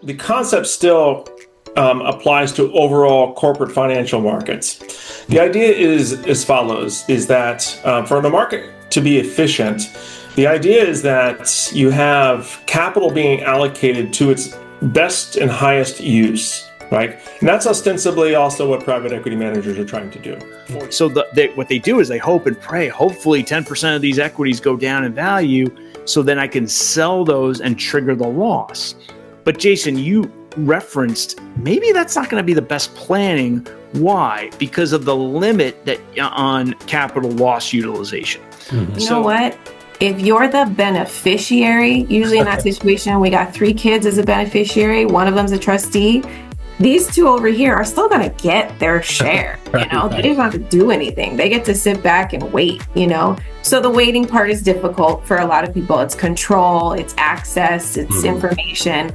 the concept still applies to overall corporate financial markets. The idea is as follows, is that for the market to be efficient, the idea is that you have capital being allocated to its best and highest use, right? And that's ostensibly also what private equity managers are trying to do. So what they do is they hope and pray, hopefully 10% of these equities go down in value, so then I can sell those and trigger the loss. But Jason, you referenced maybe that's not going to be the best planning. Why? Because of the limit that on capital loss utilization. Mm-hmm. You know what? If you're the beneficiary, usually in that situation, we got 3 kids as a beneficiary, one of them's a trustee. These 2 over here are still going to get their share, you know, they don't have to do anything. They get to sit back and wait, you know. So the waiting part is difficult for a lot of people. It's control, it's access, it's information.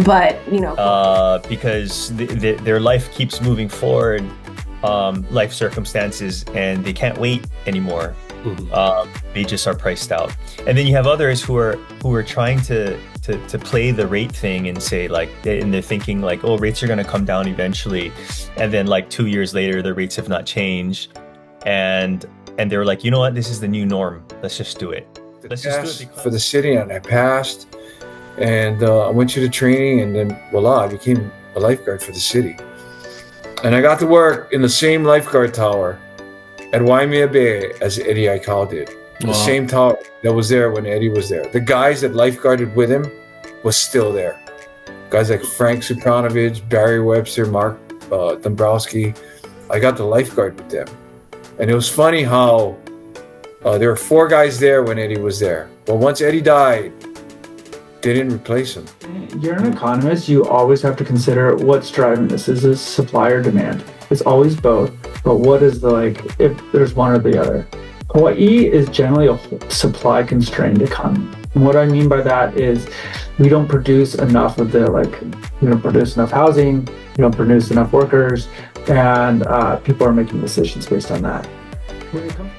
But, you know. Because their life keeps moving forward, life circumstances, and they can't wait anymore. They just are priced out. And then you have others who are trying to play the rate thing and say like, and they're thinking like, oh, rates are going to come down eventually. And then like 2 years later, the rates have not changed. And they're like, you know what, this is the new norm. Let's just do it. Let's just do it for the city, and I passed, and I went to the training, and then voila, I became a lifeguard for the city. And I got to work in the same lifeguard tower at Waimea Bay as Eddie Aikau did. The same tower that was there when Eddie was there. The guys that lifeguarded with him was still there. Guys like Frank Supranovich, Barry Webster, Mark Dombrowski. I got to lifeguard with them. And it was funny how there were 4 guys there when Eddie was there. But once Eddie died, they didn't replace him. You're an economist. You always have to consider what's driving this. Is this supply or demand? It's always both. But what is if there's one or the other? Hawaii is generally a supply constrained economy. And what I mean by that is we don't produce enough of we don't produce enough housing, we don't produce enough workers, and people are making decisions based on that.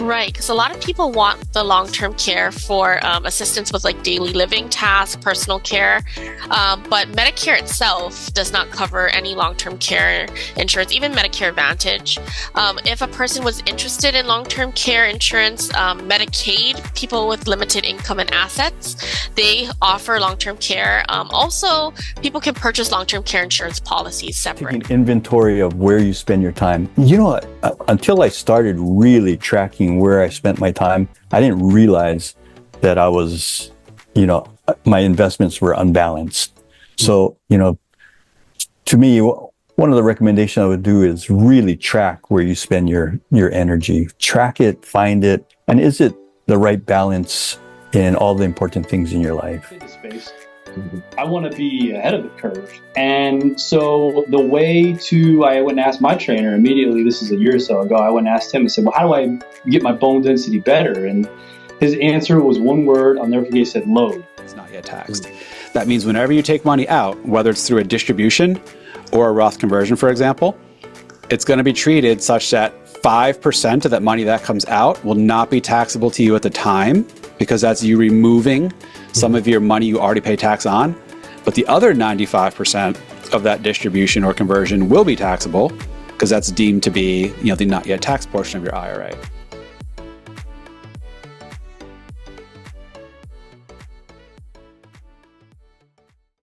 Right, because a lot of people want the long-term care for assistance with like daily living tasks, personal care, but Medicare itself does not cover any long-term care insurance, even Medicare Advantage. If a person was interested in long-term care insurance, Medicaid, people with limited income and assets, they offer long-term care. Also, people can purchase long-term care insurance policies separate. Taking inventory of where you spend your time. You know, until I started really tracking where I spent my time, I didn't realize that I was, my investments were unbalanced. So, to me, one of the recommendations I would do is really track where you spend your energy. Track it, find it, and is it the right balance in all the important things in your life? I want to be ahead of the curve. And so the way I went and asked my trainer immediately, this is a year or so ago, I went and asked him and said, well, how do I get my bone density better? And his answer was one word, I'll never forget, he said load. It's not yet taxed. That means whenever you take money out, whether it's through a distribution or a Roth conversion, for example, it's going to be treated such that 5% of that money that comes out will not be taxable to you at the time, because that's you removing some of your money you already pay tax on. But the other 95% of that distribution or conversion will be taxable, because that's deemed to be, the not yet taxed portion of your IRA.